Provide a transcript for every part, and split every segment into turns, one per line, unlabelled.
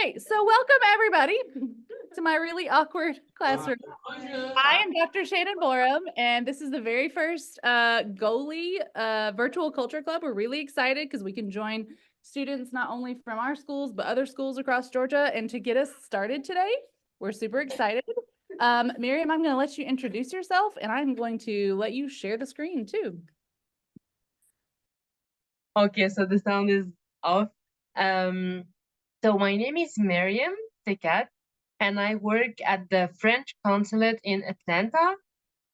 Okay, so welcome everybody to my really awkward classroom. I am Dr. Shannon Meryem, and this is the very first GOALIE Virtual Culture Club. We're really excited because we can join students not only from our schools, but other schools across Georgia. And to get us started today, we're super excited. Meryem, I'm going to let you introduce yourself, and I'm going to let you share the screen too.
Okay, so the sound is off. So my name is Meryrem Sekkate, and I work at the French consulate in Atlanta.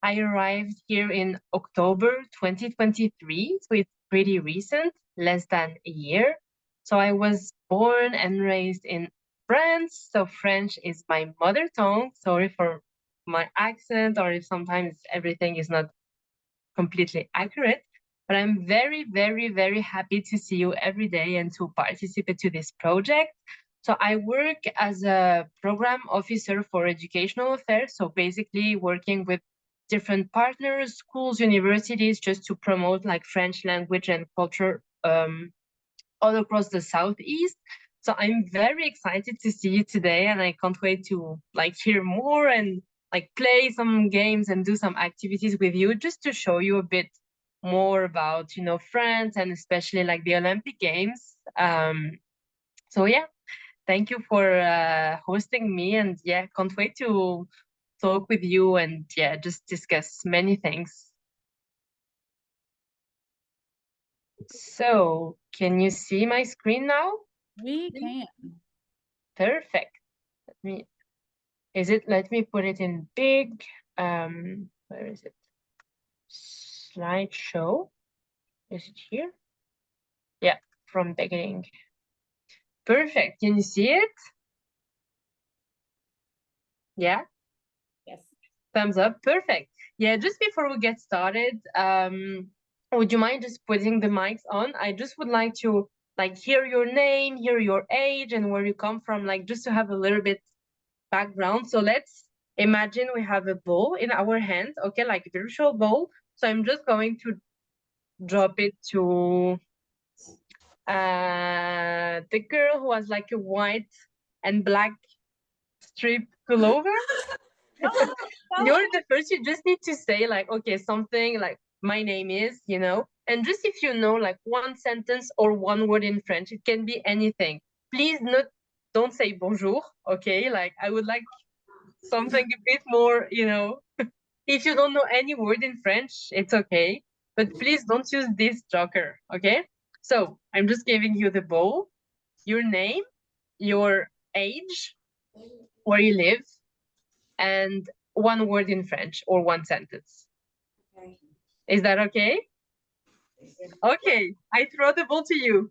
I arrived here in October 2023, so it's pretty recent, less than a year. So I was born and raised in France, so French is my mother tongue. Sorry for my accent, or if sometimes everything is not completely accurate. But I'm very, very, very happy to see you every day and to participate to this project. So I work as a program officer for educational affairs. So basically working with different partners, schools, universities, just to promote like French language and culture all across the Southeast. So I'm very excited to see you today, and I can't wait to like hear more and like play some games and do some activities with you, just to show you a bit more about, you know, France and especially like the Olympic Games. So yeah, thank you for hosting me, and yeah, can't wait to talk with you and yeah, just discuss many things. So can you see my screen now?
We can.
Perfect. Let me put it in big, where is it? Slideshow. Is it here? Yeah, from beginning. Perfect. Can you see it? Yeah?
Yes.
Thumbs up. Perfect. Yeah, just before we get started, would you mind just putting the mics on? I just would like to like hear your name, hear your age and where you come from, like just to have a little bit background. So let's imagine we have a ball in our hand, okay, like a virtual ball. So I'm just going to drop it to the girl who has like a white and black strip pullover. You're the first. You just need to say like, okay, something like my name is, you know, and just if you know like one sentence or one word in French, it can be anything. Please don't say bonjour, okay? Like I would like something a bit more, you know. If you don't know any word in French, it's okay. But please don't use this joker, okay? So I'm just giving you the ball, your name, your age, where you live, and one word in French or one sentence. Okay. Is that okay? Okay, I throw the ball to you.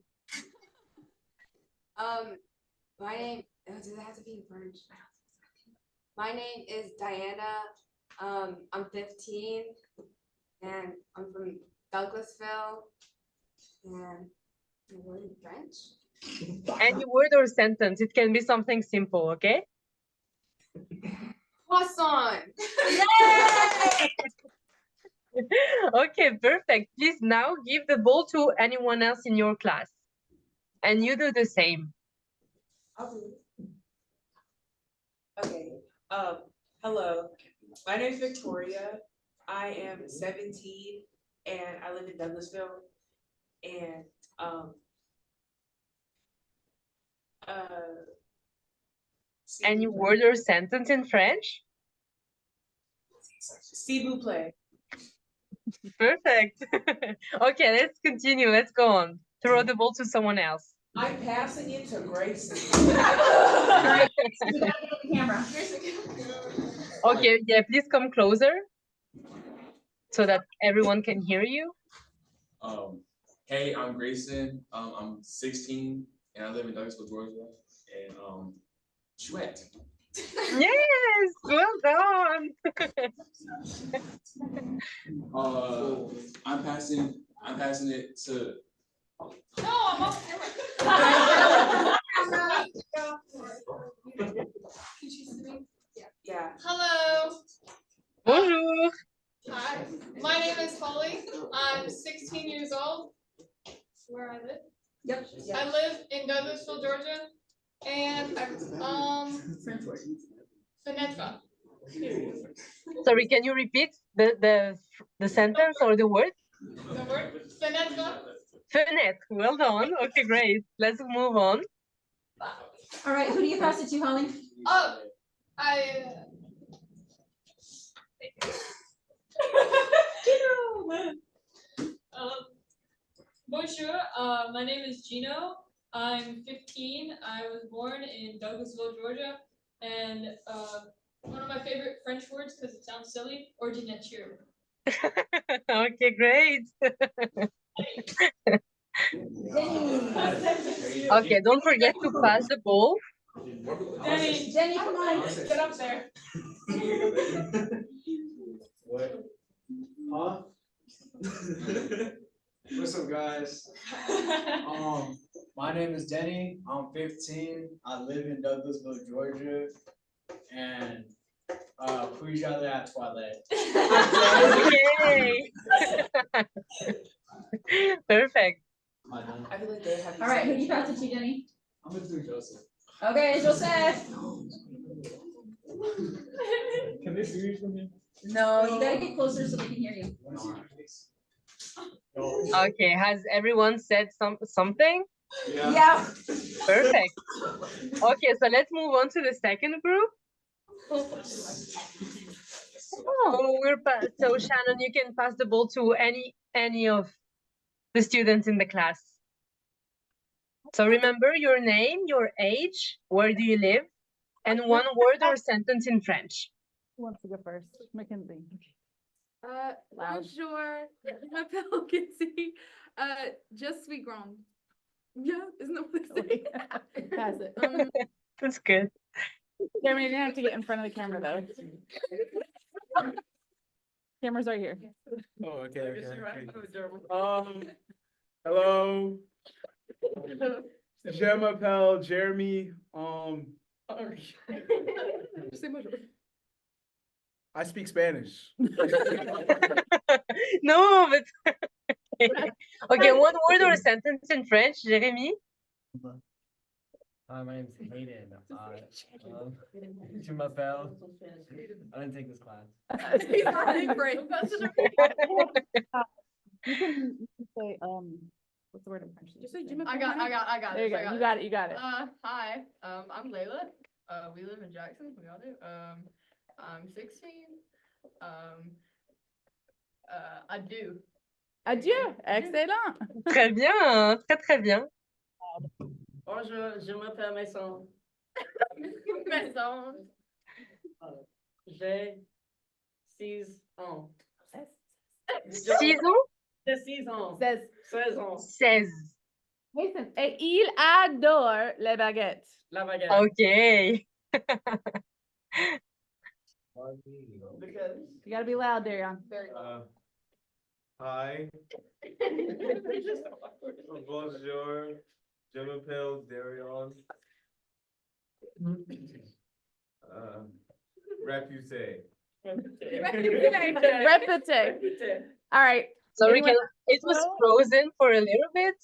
My name, does it have to be in French? My name is Diana. I'm 15 and I'm from Douglasville, and I'm learning French.
Any word or sentence, it can be something simple, okay?
Croissant!
Okay, perfect. Please now give the ball to anyone else in your class. And you do the same.
Okay. Hello. My name is Victoria. I am 17 and I live in Douglasville. And
any word or sentence in French?
S'il vous plaît.
Perfect. Okay, let's continue. Let's go on. Throw the ball to someone else.
I'm passing it to Grayson.
Camera.
Okay, yeah, please come closer so that everyone can hear you.
Hey, I'm Grayson. I'm 16 and I live in Douglasville, Georgia. And Chouette.
Yes, well done.
I'm passing it to.
No, I'm off camera.
Yeah.
Hello.
Bonjour.
Hi. My name is Holly. I'm 16 years old. Where I live?
Yep.
I live in Douglasville, Georgia,
And Fenêtre.
Sorry, can you repeat the sentence or the word?
The word fenêtre.
Fenêtre. Well done. Okay, great. Let's move on.
All right, who do you pass it to, Holly?
Oh, I. Bonjour, my name is Gino. I'm 15. I was born in Douglasville, Georgia, and one of my favorite French words because it sounds silly, ordinateur.
Okay, great. Okay, don't forget to pass the ball.
Jenny, come on, get up there.
What? Huh? What's up, guys? My name is Denny. I'm 15. I live in Douglasville, Georgia, and puis-je aller à toilette?
Okay. Perfect.
I feel like they have.
All right, who do you pass it to, Jenny?
I'm gonna do Joseph.
Okay, Joseph.
Can they see me from here?
No, you gotta get closer so they can hear you.
Okay, has everyone said something?
Yeah.
Perfect. Okay, so let's move on to the second group. So Shannon, you can pass the ball to any of the students in the class. So remember your name, your age, where do you live, and one word or sentence in French.
Who wants to go first? Mackenzie.
Loud. Bonjour, je m'appelle Kitty. Je suis grande. Yeah, isn't that what they say?
Pass it.
That's good.
Jeremy, you're gonna have to get in front of the camera though. Camera's right here.
Oh, okay. Hello. Je m'appelle Jeremy. I speak Spanish.
No, but okay, one word or a sentence in French, Jeremy.
My name's Hayden. Je m'appelle. I didn't take this class.
You can say what's the word in French?
Just say I got
There you
it.
go. You got it.
Hi, I'm Layla. We live in Jackson. We all do. I'm 16. Adieu.
Adieu. Excellent.
Très bien, très bien.
Bonjour, je m'appelle Maison.
Maison.
J'ai 6 ans.
6 ans?
J'ai 6 ans.
16
ans.
16.
Mason. Et il adore les baguettes.
La baguette.
Okay.
You gotta be loud, Darion.
Hi. Bonjour. Je m'appelle Darion. Réputée.
Repete. All right.
Sorry,
Anyone-
it was frozen for a little bit.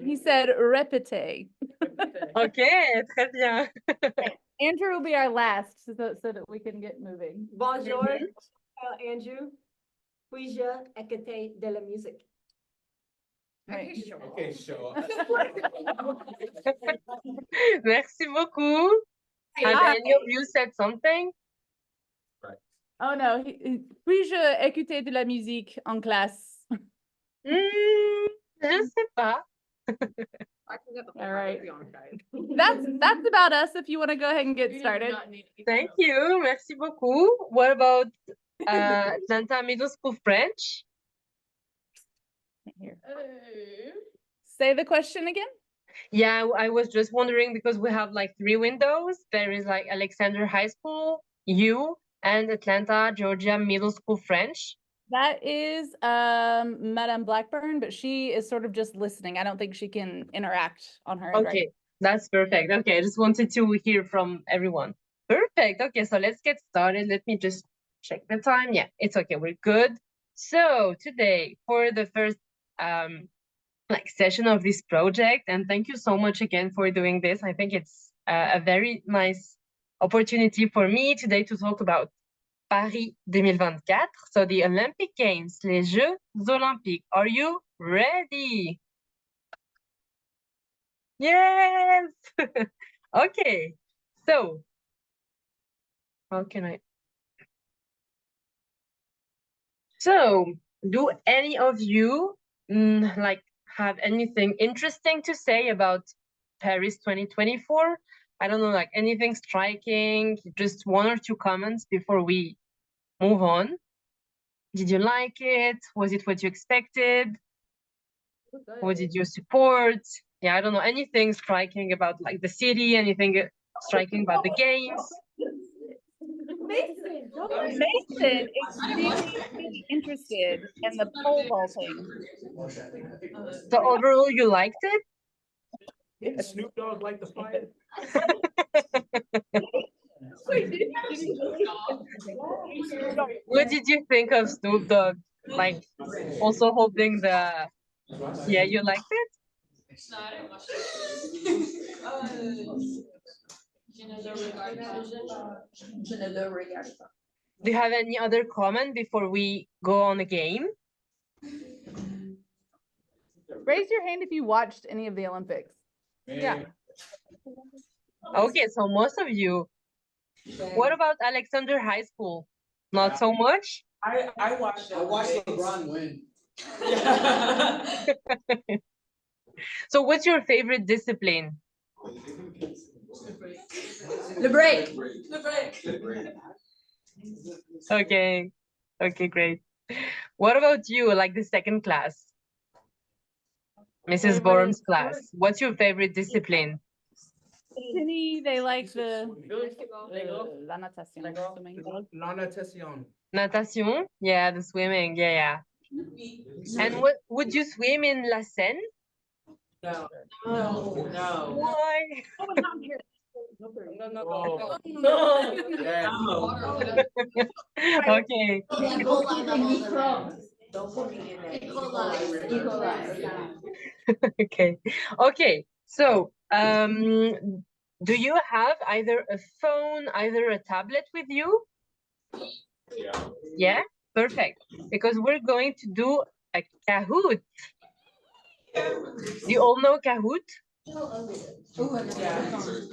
He said repete.
Okay, très bien.
Andrew will be our last so that we can get moving.
Bonjour, Andrew. Puis-je écouter de la musique?
Right.
Okay, sure.
Merci beaucoup. Have any of you said something?
Oh no, puis-je écouter de la musique en classe?
Je sais pas.
All right. That's about us if you want to go ahead and get started.
Thank you. Merci beaucoup. What about Atlanta Middle School French?
Here. Say the question again.
Yeah, I was just wondering because we have like 3 windows. There is like Alexander High School, you, and Atlanta, Georgia Middle School French.
That is Madame Blackburn, but she is sort of just listening. I don't think she can interact on her end.
Okay,
Right?
that's perfect. Okay, I just wanted to hear from everyone. Perfect. Okay, so let's get started. Let me just check the time. Yeah, it's okay. We're good. So today, for the first like session of this project, and thank you so much again for doing this. I think it's a very nice opportunity for me today to talk about Paris 2024, so the Olympic Games, les Jeux Olympiques. Are you ready? Yes! Okay, so how can I? So, do any of you like have anything interesting to say about Paris 2024? I don't know, like anything striking, just one or two comments before we move on. Did you like it? Was it what you expected? What did you support? Yeah, I don't know, anything striking about like the city, anything striking about the games?
Mason extremely interested in the pole vaulting.
So overall, you liked it?
Yeah, Snoop Dogg like the fire.
What did you think of Snoop Dogg? Like, also holding the... Yeah, you liked it?
No, I didn't watch it.
Do you have any other comment before we go on the game?
Raise your hand if you watched any of the Olympics. Yeah.
Okay, so most of you. What about Alexander High School? Not so much?
I watched
LeBron win.
So what's your favorite discipline?
The break.
Okay. Okay, great. What about you, like the second class? Mrs. Borum's class. What's your favorite discipline?
Penny, they like the la natation. Swimming.
La natation.
Natation? Yeah, the swimming. Yeah. And what would you swim in La Seine?
No.
Why?
No.
Okay.
Don't put me in that.
Okay. Okay. So, do you have either a phone, either a tablet with you?
Yeah.
Yeah? Perfect. Because we're going to do a Kahoot. You all know Kahoot?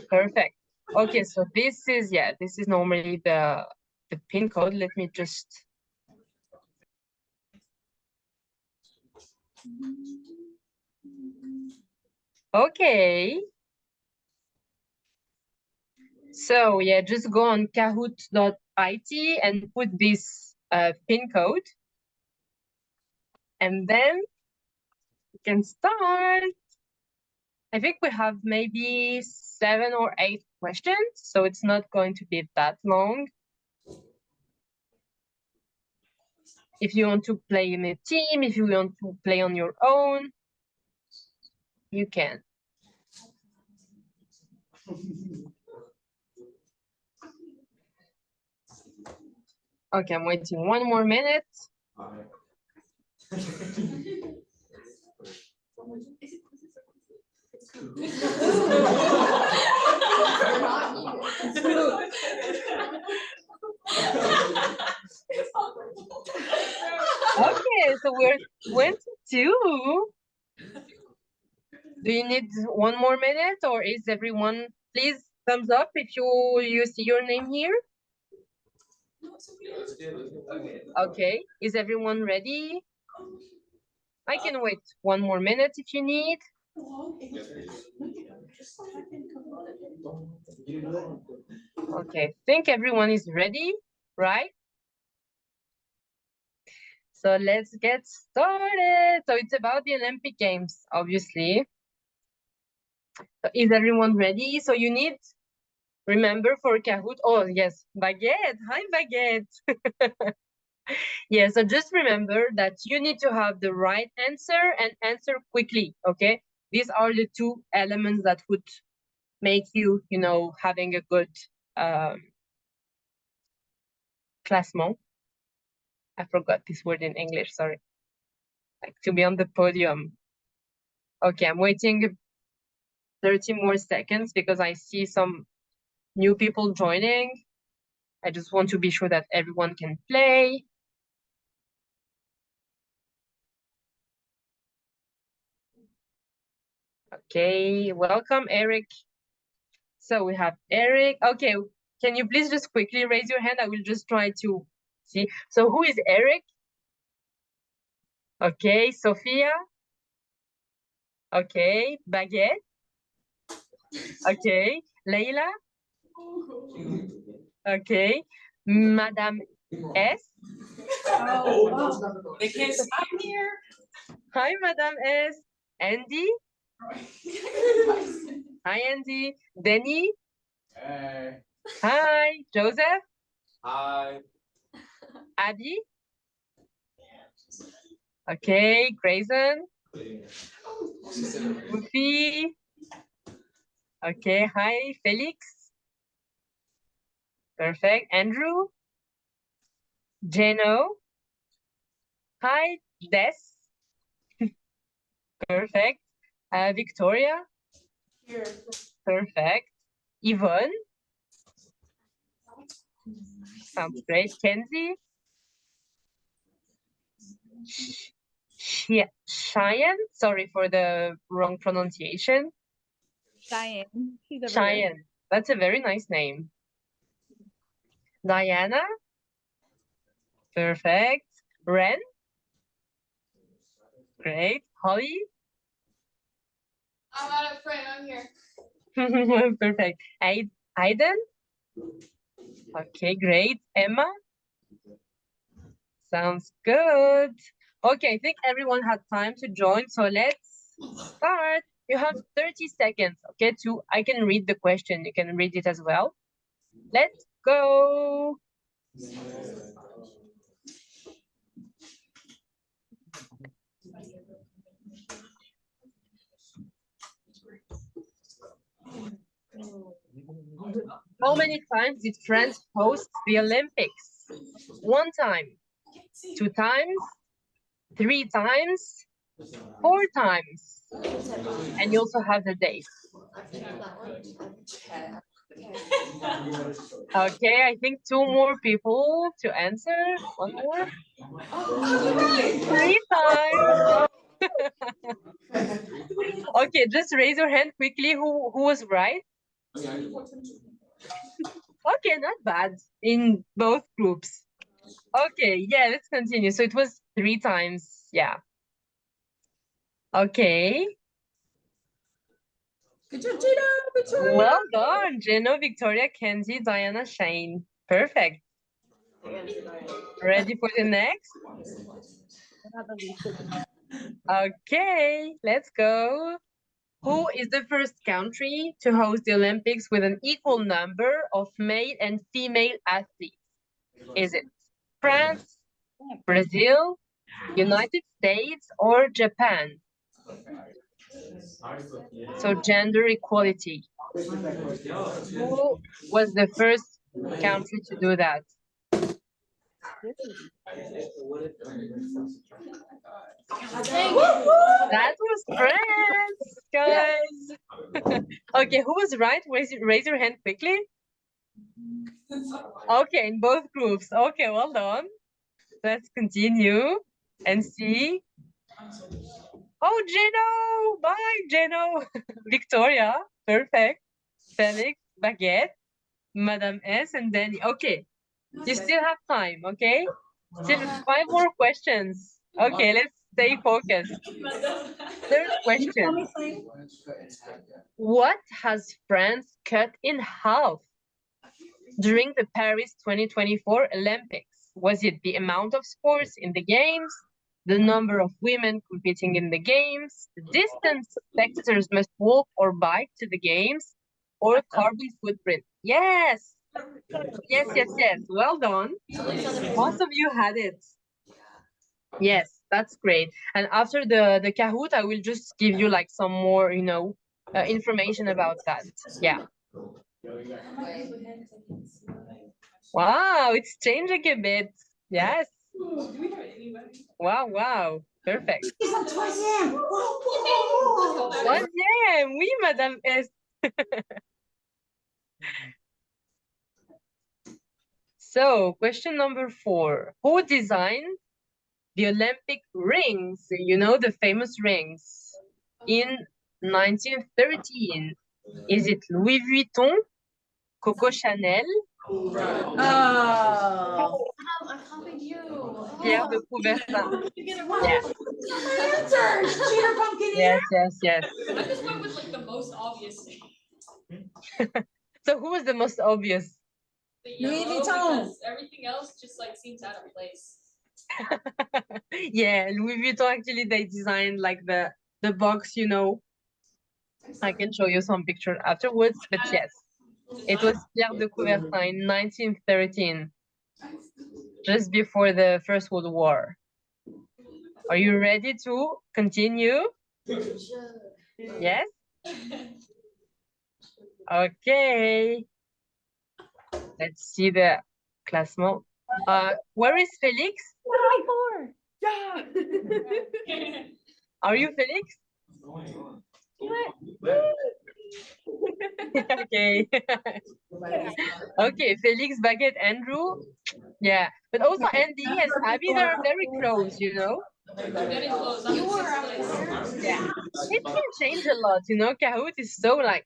Perfect. Okay, so this is normally the pin code. Let me just... Okay. So yeah, just go on kahoot.it and put this pin code. And then we can start. I think we have maybe 7 or 8 questions, so it's not going to be that long. If you want to play in a team, if you want to play on your own, you can. Okay, I'm waiting 1 more minute. Okay, so we're 22. Do you need 1 more minute, or is everyone, please thumbs up if you see your name here? Okay, is everyone ready? I can wait 1 more minute if you need. Okay, I think everyone is ready, right? So let's get started. So it's about the Olympic Games, obviously. So is everyone ready? So you need, remember for Kahoot, oh yes, Baguette, hi Baguette. Yeah, so just remember that you need to have the right answer and answer quickly, okay? These are the 2 elements that would make you, having a good classement. I forgot this word in English, sorry. Like to be on the podium. Okay, I'm waiting 30 more seconds because I see some new people joining. I just want to be sure that everyone can play. Okay, welcome, Eric. So we have Eric. Okay, can you please just quickly raise your hand? I will just try to see. So who is Eric? Okay, Sophia. Okay, Baguette. Okay, Leila. Okay, Madame S.
They can't stop here.
Hi, Madame S. Andy. Hi, Andy. Denny.
Hey.
Hi, Joseph.
Hi.
Abby. Okay, Grayson. Sophie. Okay, hi, Felix. Perfect. Andrew. Jeno. Hi, Des. Perfect. Victoria.
Here.
Perfect. Yvonne. Sounds great. Kenzie. Cheyenne. Sorry for the wrong pronunciation.
Cheyenne. She's over there.
Cheyenne. That's a very nice name. Diana. Perfect. Ren. Great. Holly.
I'm out of frame, I'm here.
Perfect. Aiden. Okay, great. Emma. Sounds good. Okay, I think everyone had time to join, so let's start. You have 30 seconds, okay, I can read the question. You can read it as well. Let's go. How many times did France host the Olympics? 1 time, 2 times, 3 times, 4 times. And you also have the date. Okay, I think 2 more people to answer. 1 more. 3 times. Okay, just raise your hand quickly. Who was right? Okay, not bad in both groups. Okay, yeah, let's continue. So it was 3 times, yeah. Okay.
Good job, Gino. Victoria.
Well done, Gino, Victoria, Kenzie, Diana, Shane. Perfect. Ready for the next? Okay, let's go. Who is the first country to host the Olympics with an equal number of male and female athletes? Is it France, Brazil, United States, or Japan? So gender equality. Who was the first country to do that? That was France, guys. Okay, who was right? Raise your hand quickly. Okay, in both groups. Okay, well done. Let's continue and see. Oh, Gino! Bye, Gino! Victoria, perfect. Felix, Baguette, Madame S, and Danny. Okay, you still have time, okay? Still 5 more questions. Okay, let's stay focused. Third question. What has France cut in half during the Paris 2024 Olympics? Was it the amount of sports in the games, the number of women competing in the games, the distance spectators must walk or bike to the games, or carbon footprint? Yes! Yes, yes, yes. Well done. Most of you had it. Yes, that's great. And after the Kahoot, I will just give you like some more, information about that. Yeah. Wow, it's changing a bit. Yes. Wow, wow. Perfect.
Troisième.
Troisième, oui, Madame S. So, question number 4. Who designed the Olympic rings? You know, the famous rings in 1913. Is it Louis Vuitton, Coco Chanel,
Oh.
I'm helping you.
Pierre de Coubertin? Yeah.
Answer. Cheater pumpkin eater.
Yes.
I just went with like the most obvious thing.
So who was the most obvious?
The
Louis
yellow,
Vuitton.
because everything else just like seems out of place.
Yeah, Louis Vuitton, actually, they designed like the box, you know. I can show you some picture afterwards, but yes, it was Pierre de Coubertin in 1913, just before the First World War. Are you ready to continue? Yes? Okay. Let's see the classement. Where is Felix? Are you Felix? Okay. Okay, Felix, Baguette, Andrew. Yeah, but also Andy and Abby, they're very close, you know?
Getting close. I'm in sixth place.
Yeah. It can change a lot, you know? Kahoot is so like,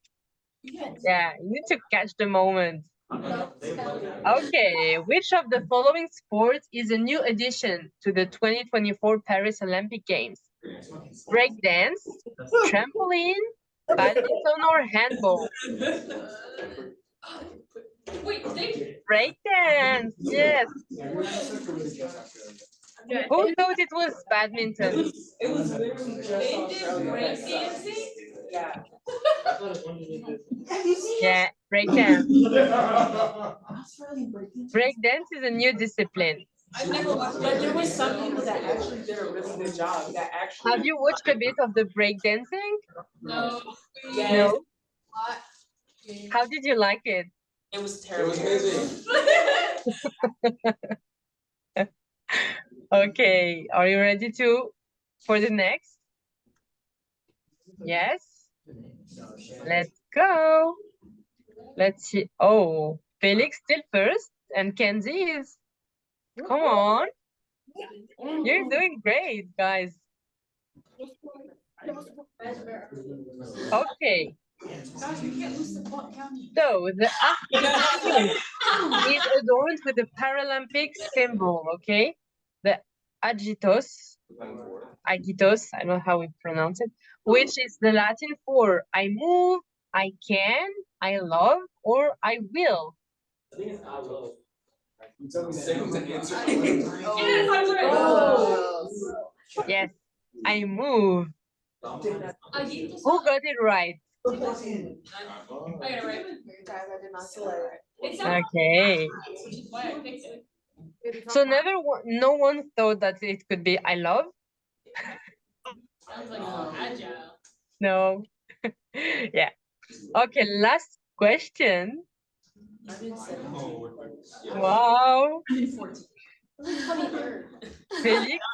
yeah, you need to catch the moment. Okay, which of the following sports is a new addition to the 2024 Paris Olympic Games? Breakdance, trampoline, badminton, or handball?
Wait, they
Breakdance, yes. Who thought it was badminton?
It was literally just.
did breakdancing?
Yeah.
Yeah, breakdance.
That's really breaking.
Breakdance is a new discipline.
I've never watched
But there were some people that actually did a really good job. That actually.
Have you watched a bit of the breakdancing?
No.
Yes.
No. How did you like it?
It was
It
terrible.
was amazing.
Okay, are you ready for the next? Yes? Let's go. Let's see. Oh, Felix still first and Kenzie is. Come on. You're doing great, guys. Okay. So the Arc is adorned with the Paralympic symbol, okay? The agitos, I don't know how we pronounce it, which is the Latin for I move, I can, I love, or I will.
Second to answer.
Yes, I move. Who got it right?
I got it right. It sounds
Okay.
which is why I picked it.
So no one thought that it could be I love?
Sounds like agile.
No. Yeah. Okay, last question. Wow. Felix?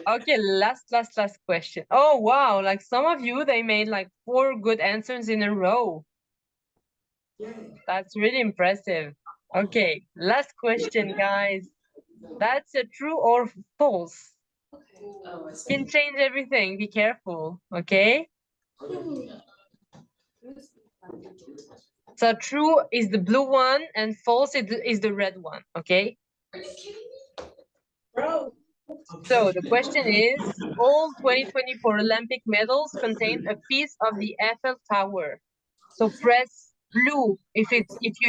Okay, last question. Oh, wow. Like some of you, they made like 4 good answers in a row. That's really impressive. Okay, last question, guys. That's a true or false. Can change everything. Be careful, okay? So true is the blue one and false is the red one, okay?
Are you kidding me?
Bro.
So the question is, all 2024 Olympic medals contain a piece of the Eiffel Tower. So press blue if you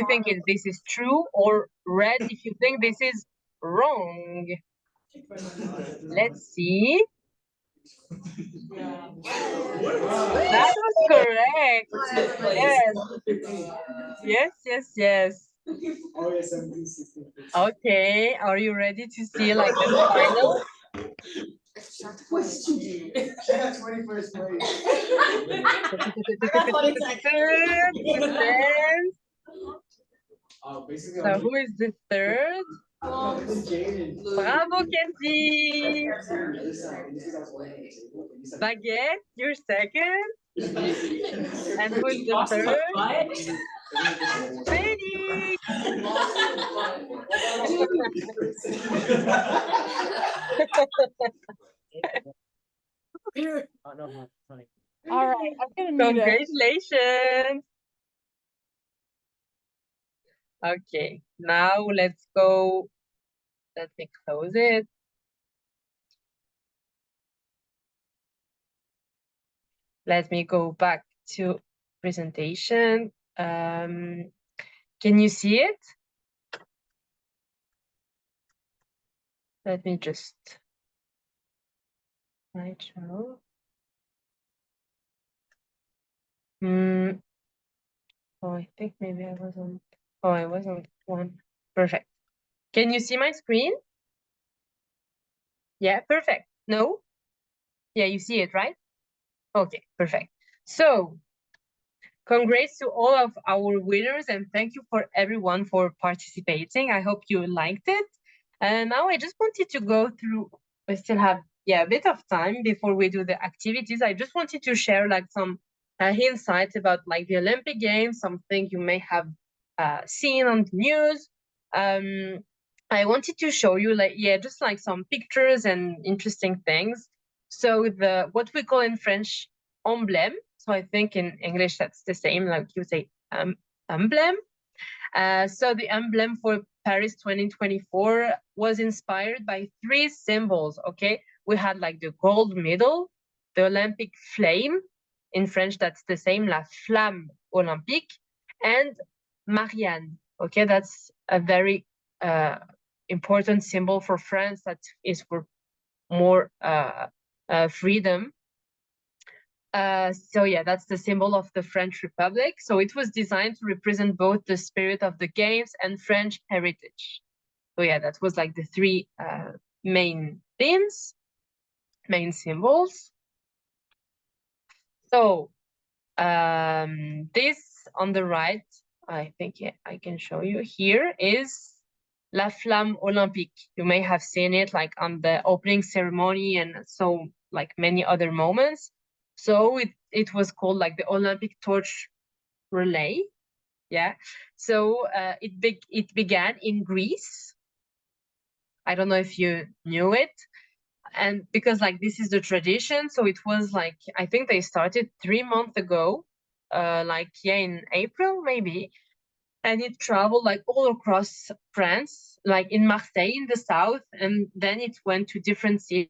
think this is true, or red if you think this is wrong. Let's see. That was correct. Yes. Okay, are you ready to see like the final?
She had 21st place. So
So who is the third? Bravo, Kenzie! Baguette, you're second. And who's the third? Benny!
Oh, no, funny.
All right, I'm gonna mute it.
Congratulations! Okay, now let's go. Let me close it. Let me go back to presentation. Can you see it? Let me just slideshow. Oh, I think maybe I wasn't. Oh, I wasn't one. Perfect. Can you see my screen? Yeah, perfect. No? Yeah, you see it, right? Okay, perfect. So, congrats to all of our winners and thank you for everyone for participating. I hope you liked it. And now I just wanted to go through, we still have a bit of time before we do the activities. I just wanted to share like some insights about like the Olympic Games, something you may have seen on the news. I wanted to show you like, just like some pictures and interesting things. So the what we call in French emblème. So I think in English that's the same, like you say emblem. So the emblem for Paris 2024 was inspired by three symbols, okay? We had like the gold medal, the Olympic flame, in French that's the same, la flamme olympique, and Meryem, okay? That's a very important symbol for France that is for more freedom. So yeah, that's the symbol of the French Republic. So it was designed to represent both the spirit of the games and French heritage. So yeah, that was like the three main themes, main symbols. So this on the right, I think I can show you here, is La Flamme Olympique. You may have seen it like on the opening ceremony and so like many other moments. So it was called like the Olympic torch relay. Yeah. So it began in Greece. I don't know if you knew it. And because like this is the tradition, so it was like, I think they started 3 months ago, in April maybe. And it traveled like all across France, like in Marseille in the south, and then it went to different cities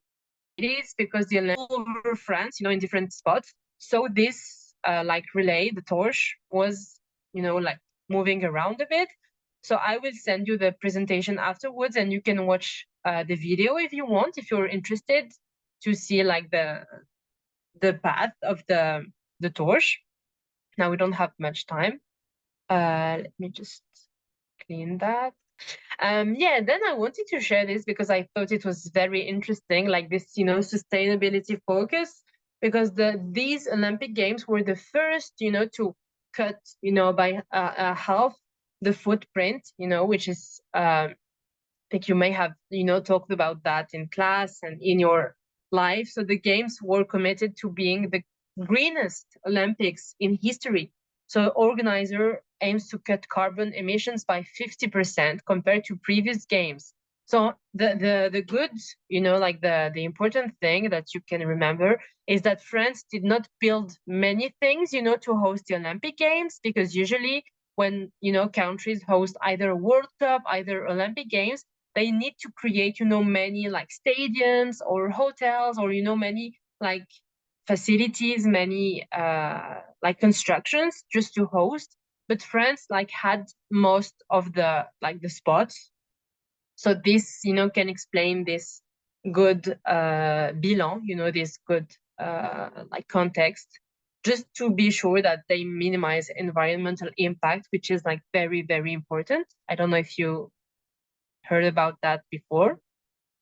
because the Olympics all over France, in different spots. So this like relay, the torch, was like moving around a bit. So I will send you the presentation afterwards, and you can watch the video if you want, if you're interested to see like the path of the torch. Now we don't have much time. Let me just clean that. Then I wanted to share this because I thought it was very interesting, like this, sustainability focus, because these Olympic Games were the first, to cut, by half the footprint, which is, I think you may have, talked about that in class and in your life. So the Games were committed to being the greenest Olympics in history. So organizer aims to cut carbon emissions by 50% compared to previous games. So the good, like the important thing that you can remember is that France did not build many things, to host the Olympic Games, because usually when, countries host either a World Cup, either Olympic Games, they need to create, many like stadiums or hotels or, many like facilities, many like constructions just to host. But France like had most of the spots. So this, can explain this good bilan, this good like context, just to be sure that they minimize environmental impact, which is like very, very important. I don't know if you heard about that before.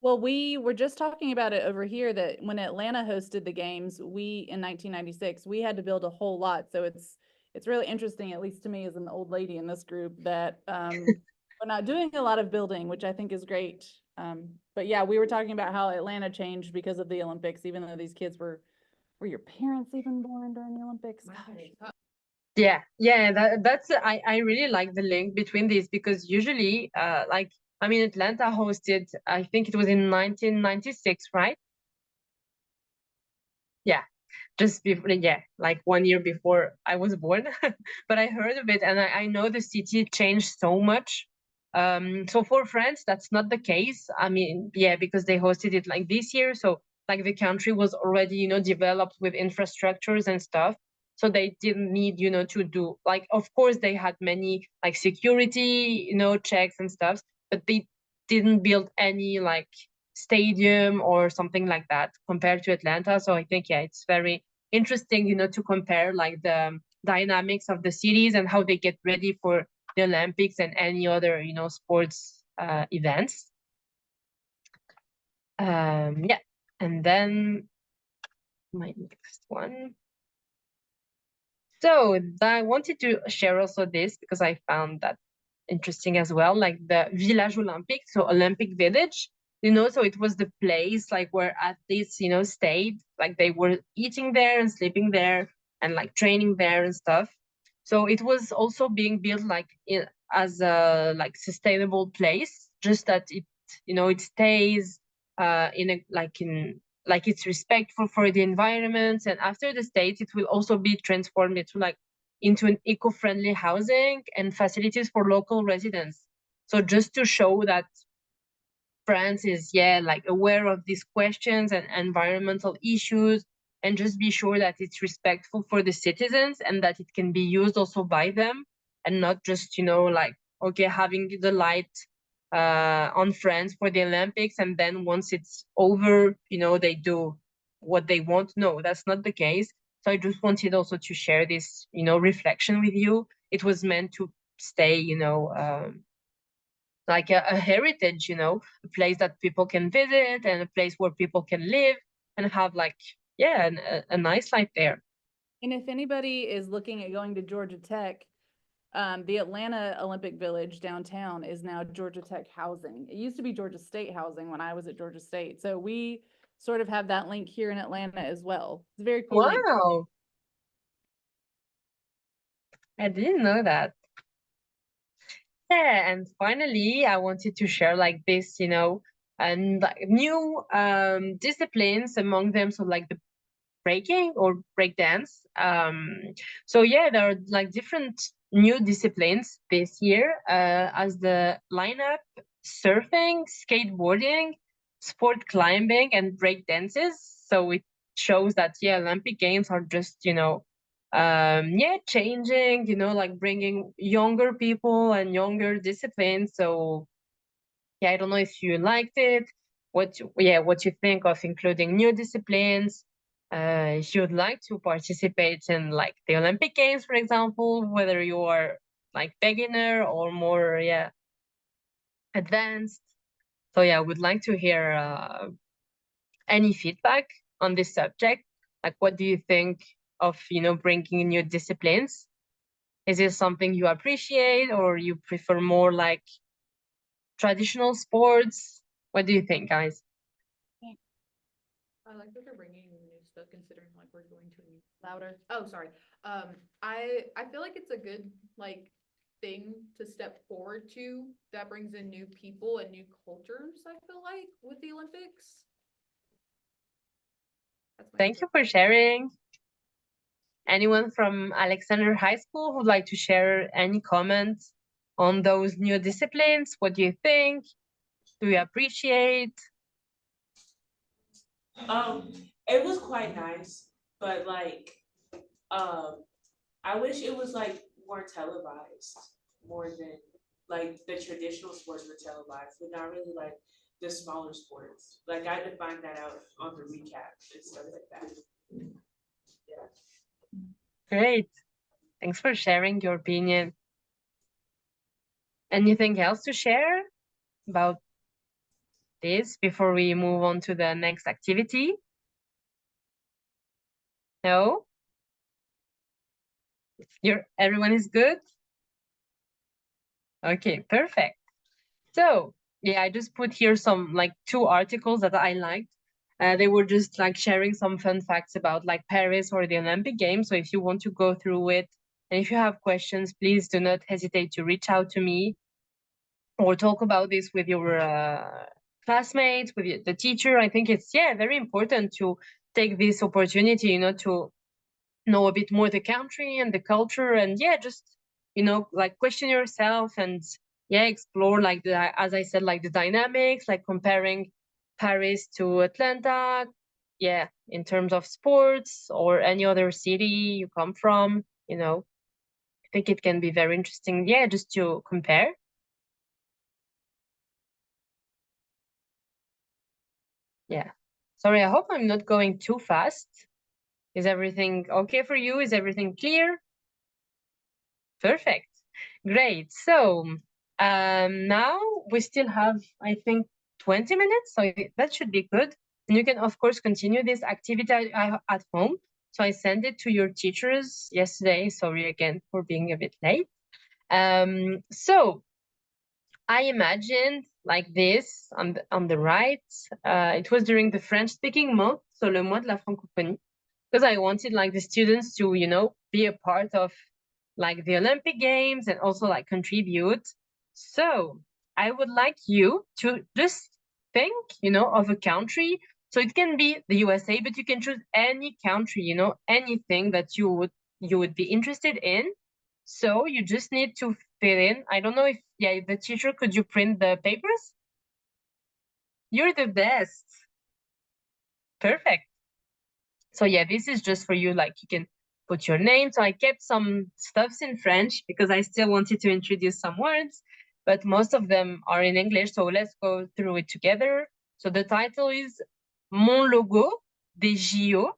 Well, we were just talking about it over here that when Atlanta hosted the games, we in 1996, we had to build a whole lot. So it's really interesting, at least to me as an old lady in this group, that We're not doing a lot of building, which I think is great. But yeah, we were talking about how Atlanta changed because of the Olympics, even though these kids were your parents even born during the Olympics? Gosh.
That's I really like the link between these, because usually like I mean Atlanta hosted, I think it was in 1996, right? Yeah, just before, yeah, like 1 year before I was born. But I heard of it, and I know the city changed so much. So for France, that's not the case. I mean, yeah, because they hosted it like this year, so like the country was already, you know, developed with infrastructures and stuff. So they didn't need, you know, to do like, of course they had many like security, you know, checks and stuff, but they didn't build any like stadium or something like that compared to Atlanta. So I think, yeah, it's very interesting, you know, to compare like the dynamics of the cities and how they get ready for the Olympics and any other, you know, sports events. Yeah, and then my next one. So I wanted to share also this because I found that interesting as well, like the Village Olympique, so Olympic Village, you know, so it was the place like where athletes, you know, stayed, like they were eating there and sleeping there and like training there and stuff. So it was also being built like as a like sustainable place, just that it, you know, it stays in a like it's respectful for the environment, and after the state it will also be transformed into an eco-friendly housing and facilities for local residents. So just to show that France is, yeah, like aware of these questions and environmental issues, and just be sure that it's respectful for the citizens and that it can be used also by them, and not just, you know, like, okay, having the light on France for the Olympics, and then once it's over, you know, they do what they want. No, that's not the case. So I just wanted also to share this, you know, reflection with you. It was meant to stay, you know, like a heritage, you know, a place that people can visit and a place where people can live and have like, yeah, a nice life there.
And if anybody is looking at going to Georgia Tech, the Atlanta Olympic Village downtown is now Georgia Tech housing. It used to be Georgia State housing when I was at Georgia State. So we sort of have that link here in Atlanta as well. It's a very cool link.
Wow. I didn't know that. Yeah, and finally, I wanted to share like this, you know, and like new disciplines among them. So like the breaking or breakdance. So yeah, there are like different new disciplines this year as the lineup: surfing, skateboarding, sport climbing, and break dances. So it shows that, yeah, Olympic Games are just, you know, yeah, changing, you know, like bringing younger people and younger disciplines. So yeah, I don't know if you liked it, what you think of including new disciplines, if you would like to participate in like the Olympic Games, for example, whether you are like beginner or more, yeah, advanced. So yeah, I would like to hear any feedback on this subject. Like, what do you think of, you know, bringing new disciplines? Is it something you appreciate, or you prefer more like traditional sports? What do you think, guys?
I like that they're bringing new stuff, considering like we're going to louder. Oh, sorry. I feel like it's a good like thing to step forward to that brings in new people and new cultures. I feel like with the Olympics.
Thank you for sharing. Anyone from Alexander High School who'd like to share any comments on those new disciplines? What do you think? Do you appreciate?
It was quite nice, but like, I wish it was like more televised, more than like the traditional sports were televised, but not really like the smaller sports. Like I had to find that out on the recap and stuff like that. Yeah.
Great. Thanks for sharing your opinion. Anything else to share about this before we move on to the next activity? No? Everyone is good? Okay, perfect. So yeah, I just put here some like 2 articles that I liked. They were just like sharing some fun facts about like Paris or the Olympic Games. So if you want to go through it, and if you have questions, please do not hesitate to reach out to me or talk about this with your classmates, with the teacher. I think it's very important to take this opportunity, to know a bit more the country and the culture, and just like question yourself and explore like as I said, like the dynamics, like comparing Paris to Atlanta, in terms of sports or any other city you come from. I think it can be very interesting, just to compare. Sorry, I hope I'm not going too fast. Is everything okay for you? Is everything clear? Perfect. Great. So now we still have, I think, 20 minutes. So that should be good. And you can, of course, continue this activity at home. So I sent it to your teachers yesterday. Sorry again for being a bit late. So I imagined like this on the right. It was during the French-speaking month, so le mois de la francophonie, because I wanted like the students to, be a part of like the Olympic Games and also like contribute. So I would like you to just think, of a country. So it can be the USA, but you can choose any country, anything that you would be interested in. So you just need to fill in. I don't know if, the teacher, could you print the papers? You're the best. Perfect. So this is just for you, like you can put your name. So I kept some stuffs in French because I still wanted to introduce some words, but most of them are in English. So let's go through it together. So the title is Mon logo des JO.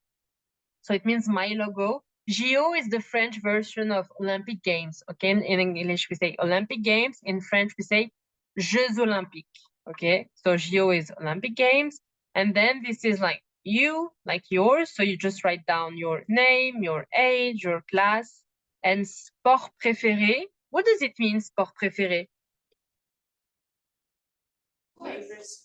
So it means my logo. JO is the French version of Olympic Games. Okay, in English we say Olympic Games. In French we say Jeux Olympiques. Okay, so JO is Olympic Games. And then this is like you, like yours. So you just write down your name, your age, your class, and sport préféré. What does it mean, sport préféré?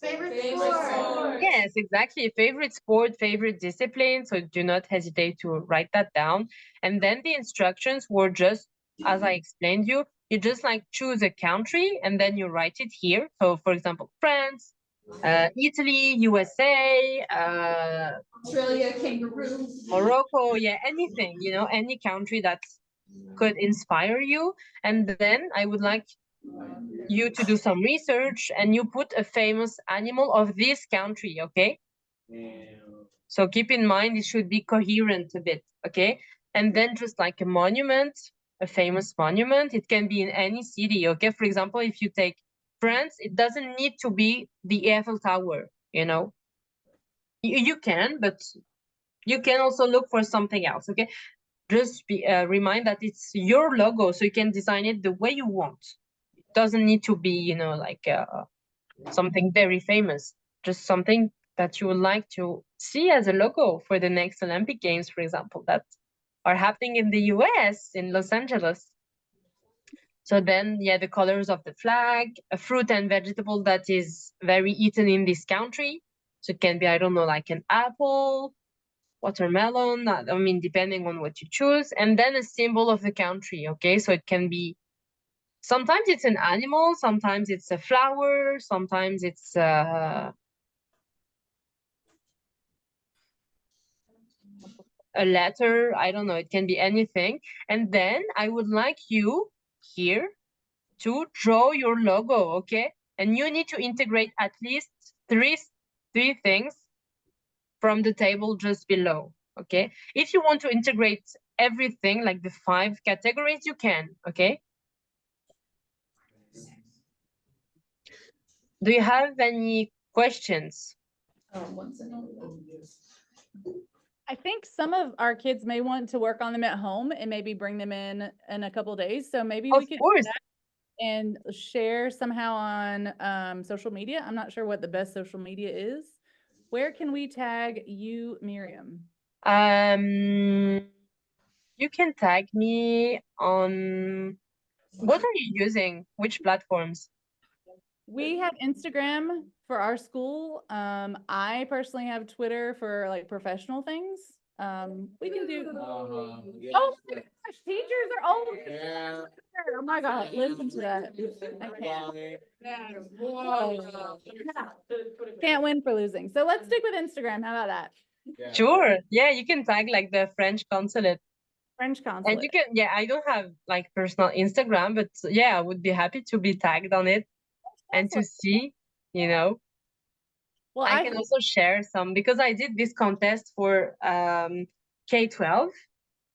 Favorite sport.
Yes, exactly. Favorite sport, favorite discipline. So do not hesitate to write that down. And then the instructions were just, as I explained you, you just like choose a country and then you write it here. So for example, France, Italy, USA,
Australia, kangaroo.
Morocco, anything, any country that could inspire you. And then I would like you to do some research and you put a famous animal of this country, okay? So keep in mind, it should be coherent a bit, okay? And then just like a monument, a famous monument, it can be in any city, okay? For example, if you take France, it doesn't need to be the Eiffel Tower, You can, but you can also look for something else, okay? Just remind that it's your logo, so you can design it the way you want. It doesn't need to be, like something very famous, just something that you would like to see as a logo for the next Olympic Games, for example, that are happening in the US, in Los Angeles. So then, the colors of the flag, a fruit and vegetable that is very eaten in this country. So it can be, I don't know, like an apple, watermelon, I mean, depending on what you choose. And then a symbol of the country, okay? So it can be, sometimes it's an animal, sometimes it's a flower, sometimes it's a letter, I don't know, it can be anything. And then I would like you here to draw your logo, okay? And you need to integrate at least three things from the table just below, okay? If you want to integrate everything, like the 5 categories, you can, okay? Do you have any questions?
I think some of our kids may want to work on them at home and maybe bring them in a couple days. So maybe we could do that and share somehow on social media. I'm not sure what the best social media is. Where can we tag you, Meryem?
You can tag me on, what are you using? Which platforms?
We have Instagram for our school. I personally have Twitter for like professional things. We can do. Oh my gosh, teachers are old.
Yeah.
Oh my God, listen to that. Can't win for losing. So let's stick with Instagram. How about that?
Sure. Yeah, you can tag like the French consulate.
French
And
consulate.
you can, yeah, I don't have like personal Instagram, but yeah, I would be happy to be tagged on it and to see, you know.
Well,
I can also share some because I did this contest for K-12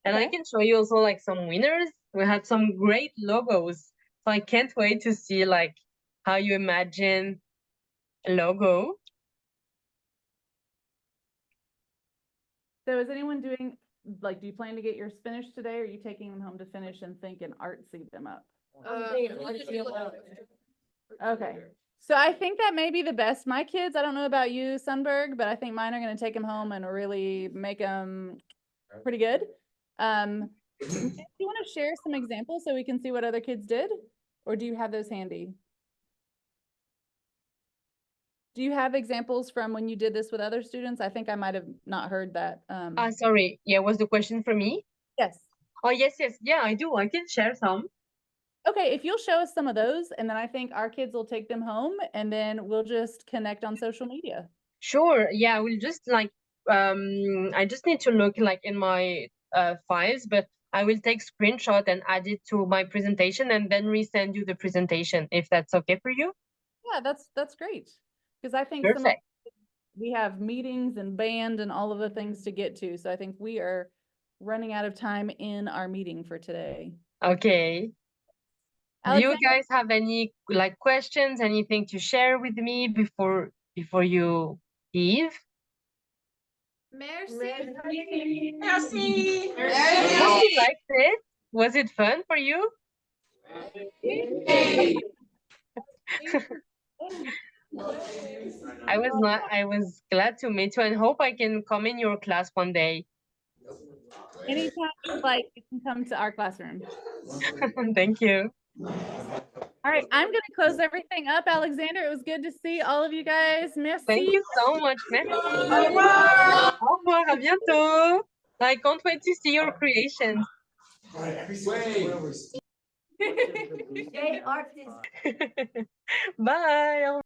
and I
Okay.
can show you also like some winners. We had some great logos. So I can't wait to see like how you imagine a logo.
So is anyone doing, like, do you plan to get yours finished today, or are you taking them home to finish and think and artsy them up? Okay. So I think that may be the best. My kids, I don't know about you, Sunberg, but I think mine are going to take them home and really make them pretty good. Do you want to share some examples so we can see what other kids did? Or do you have those handy? Do you have examples from when you did this with other students? I think I might have not heard that.
Sorry. Yeah, was the question for me?
Yes.
Oh, yes, yes. Yeah, I do. I can share some.
Okay, if you'll show us some of those, and then I think our kids will take them home, and then we'll just connect on social media.
Sure. Yeah, we'll just like I just need to look like in my files, but I will take screenshot and add it to my presentation and then resend you the presentation if that's okay for you.
Yeah, that's great. Because I think
Perfect.
we have meetings and band and all of the things to get to. So I think we are running out of time in our meeting for today.
Okay. Do you
Alexander?
guys have any like questions, anything to share with me before you leave?
Merci.
Merci.
Hope you liked it. Was it fun for you? I was glad to meet you and hope I can come in your class one day.
Anytime you'd like, you can come to our classroom.
Thank you.
All right, I'm going to close everything up. Alexander, it was good to see all of you guys. Merci.
Thank you so much. Merci.
Au revoir.
Au revoir, à bientôt. I can't wait to see your creations.
Yay, artists.
Bye.